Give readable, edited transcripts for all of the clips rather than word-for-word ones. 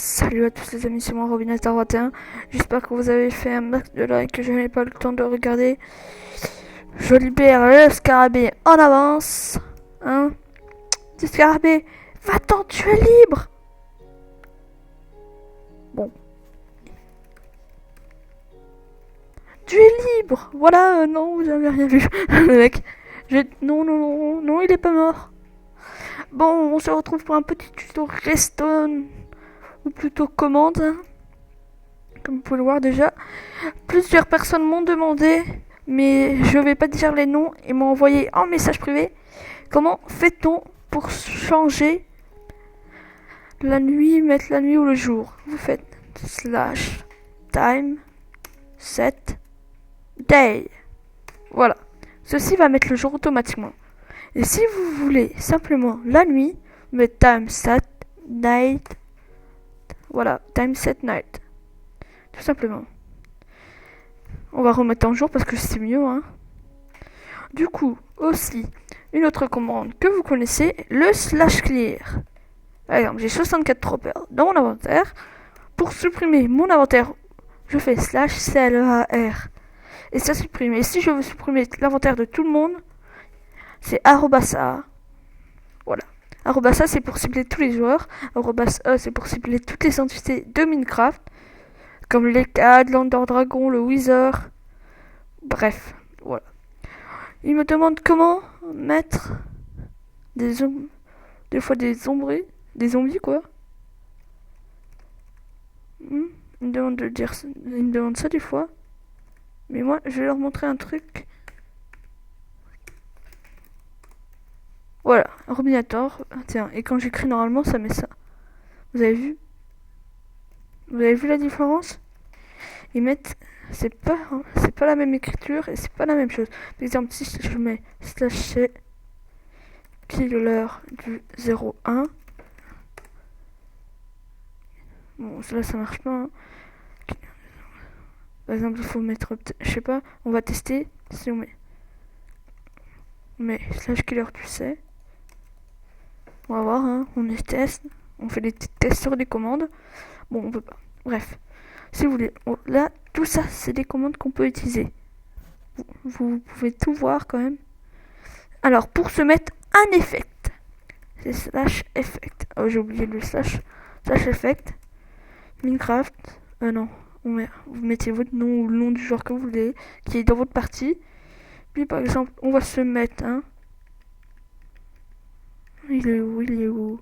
Salut à tous les amis, c'est moi Robinator21. J'espère que vous avez fait un max de likes que je n'ai pas le temps de regarder. Je libère le scarabée en avance. Hein? Petit scarabée, va-t'en, tu es libre. Bon. Tu es libre. Voilà, non, vous avez rien vu. Le mec. Non, il est pas mort. Bon, on se retrouve pour un petit tuto Redstone. Ou plutôt commande. Hein. Comme vous pouvez le voir déjà. Plusieurs personnes m'ont demandé, mais je vais pas dire les noms, et m'ont envoyé en message privé. Comment fait-on pour changer la nuit, mettre la nuit ou le jour? Vous faites slash time set day. Voilà. Ceci va mettre le jour automatiquement. Et si vous voulez simplement la nuit, vous mettez time set night. Voilà, time set night. Tout simplement. On va remettre en jour parce que c'est mieux, hein. Du coup, aussi, une autre commande que vous connaissez, le slash clear. Par exemple, j'ai 64 troppers dans mon inventaire. Pour supprimer mon inventaire, je fais slash clear. Et ça supprime. Et si je veux supprimer l'inventaire de tout le monde, c'est @a. Voilà. @a, c'est pour cibler tous les joueurs. @e, c'est pour cibler toutes les entités de Minecraft. Comme les CAD, l'Ender Dragon, le Wither. Bref, voilà. Il me demande comment mettre des fois des zombies, quoi. Il me demande de dire, il me demande ça des fois. Mais moi, je vais leur montrer un truc. Voilà, Robinator. Tiens, et quand j'écris normalement, ça met ça. Vous avez vu? Vous avez vu la différence? Ils mettent, c'est pas la même écriture et c'est pas la même chose. Par exemple, si je mets slash killer du 01. Bon, là ça marche pas. Hein. Par exemple, il faut mettre, je sais pas, on va tester si on met slash killer, tu sais. On va voir, hein, on les teste, on fait des tests sur des commandes. Bon, on peut pas. Bref, si vous voulez, là, tout ça, c'est des commandes qu'on peut utiliser. Vous pouvez tout voir quand même. Alors, pour se mettre un effect, c'est slash effect. Oh, j'ai oublié le slash effect. Minecraft. Non. Vous mettez votre nom ou le nom du joueur que vous voulez, qui est dans votre partie. Puis par exemple, on va se mettre un. Il est où?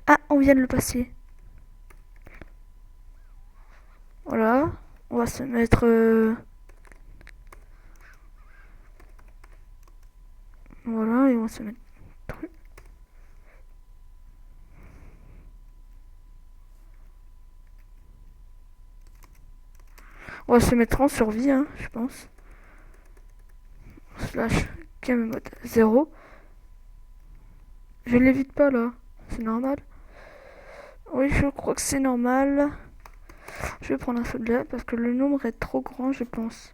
Ah, on vient de le passer. Voilà. On va se mettre. Voilà, et on va se mettre. On va se mettre en survie, hein, je pense. Slash game mode 0. Je l'évite pas là, c'est normal. Oui, je crois que c'est normal. Je vais prendre un feu de lait parce que le nombre est trop grand, je pense.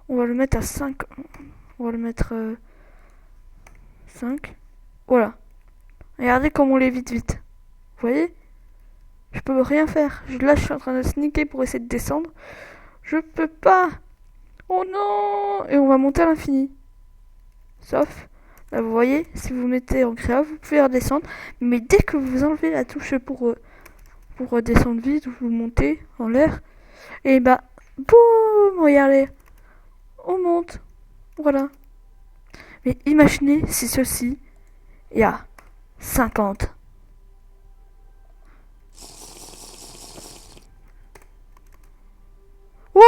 On va le mettre à 5. On va le mettre 5. Voilà. Regardez comme on l'évite vite. Vous voyez? Je peux rien faire. Là, je suis en train de sneaker pour essayer de descendre. Je peux pas. Oh non! Et on va monter à l'infini. Sauf, là, vous voyez, si vous mettez en créa, vous pouvez redescendre. Mais dès que vous enlevez la touche pour redescendre vite ou vous montez en l'air, et bah, boum! Regardez. On monte. Voilà. Mais imaginez si ceci, il y a 50. Wouhou!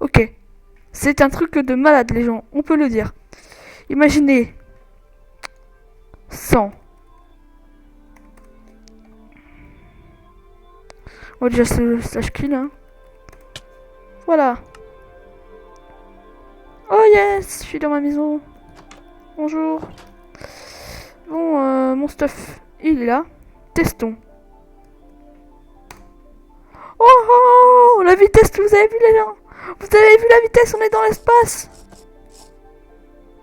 Ok. C'est un truc de malade, les gens. On peut le dire. Imaginez 100. On va déjà se slash kill, hein. Voilà. Oh yes, je suis dans ma maison. Bonjour. Bon, mon stuff, il est là. Testons. Oh, la vitesse, vous avez vu les gens? Vous avez vu la vitesse, on est dans l'espace.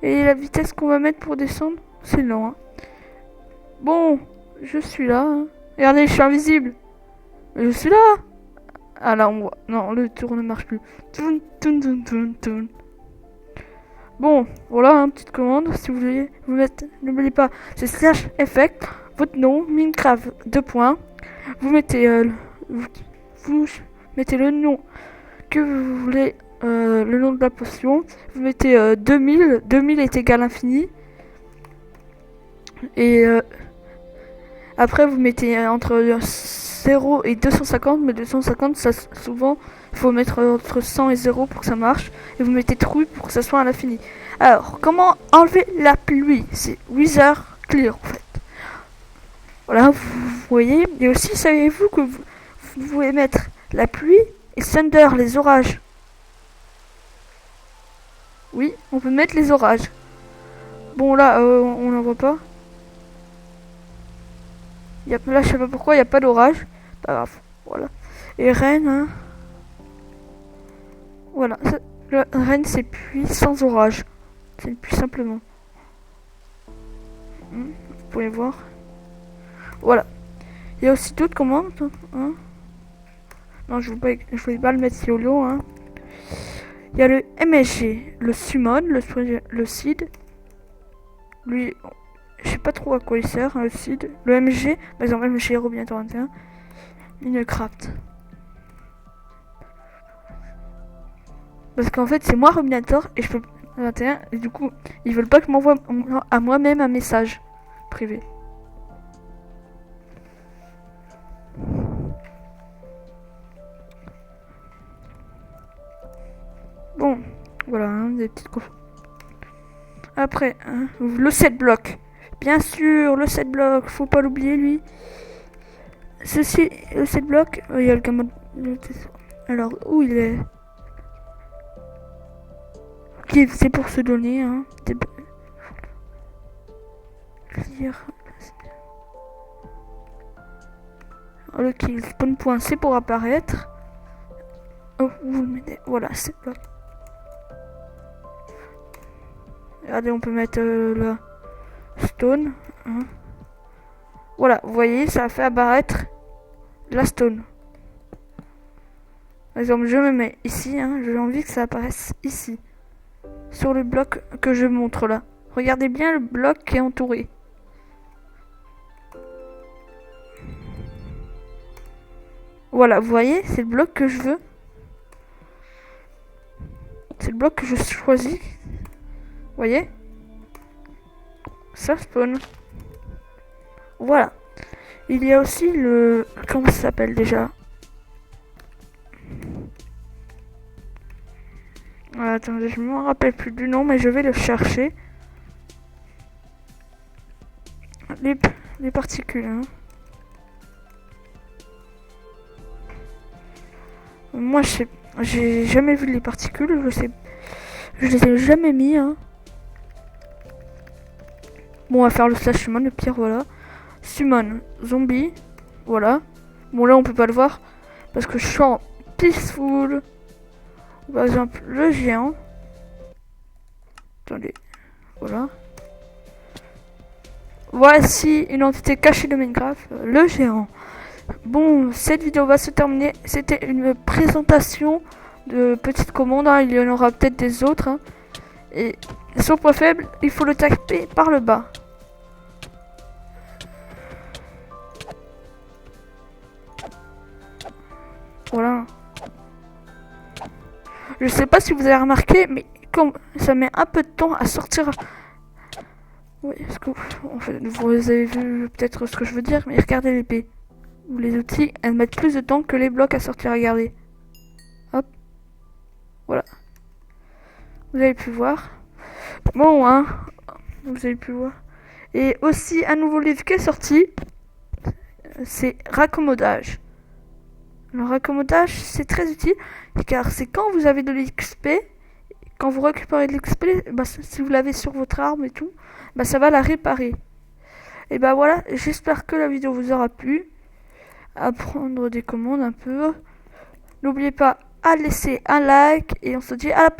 Et la vitesse qu'on va mettre pour descendre, c'est lent. Hein. Bon, je suis là. Hein. Regardez, je suis invisible. Mais je suis là. Ah là, on voit. Non, le tour ne marche plus. Toun, toun, toun, toun, toun. Bon, voilà, hein, petite commande. Si vous voulez vous mettre, n'oubliez pas, c'est slash effect, votre nom, Minecraft, 2 points. Vous mettez, vous mettez le nom que vous voulez, le nom de la potion. Vous mettez 2000. 2000 est égal à infini. Et après, vous mettez entre 0 et 250. Mais 250, ça, souvent, il faut mettre entre 100 et 0 pour que ça marche. Et vous mettez true pour que ça soit à l'infini. Alors, comment enlever la pluie? C'est Wither Clear, en fait. Voilà, vous voyez. Et aussi, savez-vous que vous pouvez mettre la pluie et Thunder, les orages. Oui, on peut mettre les orages. Bon, là, on n'en voit pas. Là, je sais pas pourquoi, il n'y a pas d'orage. Pas grave, voilà. Et Rennes, hein. Voilà, Rennes, c'est pluie sans orage. C'est plus simplement. Vous pouvez voir. Voilà. Il y a aussi d'autres commandes. Hein. Non, je voulais pas le mettre si haut, hein. Il y a le MSG, le Summon, le Seed. Lui, je sais pas trop à quoi il sert, hein, le Seed. Le MG, par exemple, MG Robinator 21. Minecraft. Parce qu'en fait, c'est moi Robinator et je peux 21 et du coup, ils veulent pas que je m'envoie à moi-même un message privé. Bon, voilà, hein, des petites confs. Après, hein, le 7 blocs. Bien sûr, le 7 blocs, faut pas l'oublier lui. Ceci, le 7 blocs, il y a le gamin. Alors, où il est? Ok, c'est pour se donner, hein. Lire. Le kill spawn point, c'est pour apparaître. Oh, vous le mettez. Voilà, c'est bloc. Regardez, on peut mettre la stone. Hein. Voilà, vous voyez, ça a fait apparaître la stone. Par exemple, je me mets ici, hein, j'ai envie que ça apparaisse ici. Sur le bloc que je montre là. Regardez bien le bloc qui est entouré. Voilà, vous voyez, c'est le bloc que je veux. C'est le bloc que je choisis. Vous voyez? Ça spawn. Voilà. Il y a aussi le... Comment ça s'appelle déjà? Attendez, je me rappelle plus du nom, mais je vais le chercher. Les particules. Hein. Moi, j'ai jamais vu les particules. Je les ai jamais mis. Hein. Bon, on va faire le slash summon, le pire, voilà. Summon, zombie, voilà. Bon, là, on peut pas le voir parce que je suis en peaceful. Par exemple, le géant. Attendez, voilà. Voici une entité cachée de Minecraft, le géant. Bon, cette vidéo va se terminer. C'était une présentation de petites commandes. Hein. Il y en aura peut-être des autres. Hein. Et son point faible, il faut le taper par le bas. Voilà. Je sais pas si vous avez remarqué, mais comme ça met un peu de temps à sortir. Oui, est-ce que en fait, vous avez vu peut-être ce que je veux dire, mais regardez l'épée. Ou les outils, elles mettent plus de temps que les blocs à sortir. Regardez. Hop. Voilà. Vous avez pu voir. Bon, hein. Vous avez pu voir. Et aussi, un nouveau livre qui est sorti. C'est Raccommodage. Le raccommodage, c'est très utile car c'est quand vous avez de l'XP, quand vous récupérez de l'XP, bah, si vous l'avez sur votre arme et tout, bah, ça va la réparer. Et bah voilà, j'espère que la vidéo vous aura plu. Apprendre des commandes un peu. N'oubliez pas à laisser un like et on se dit à la prochaine.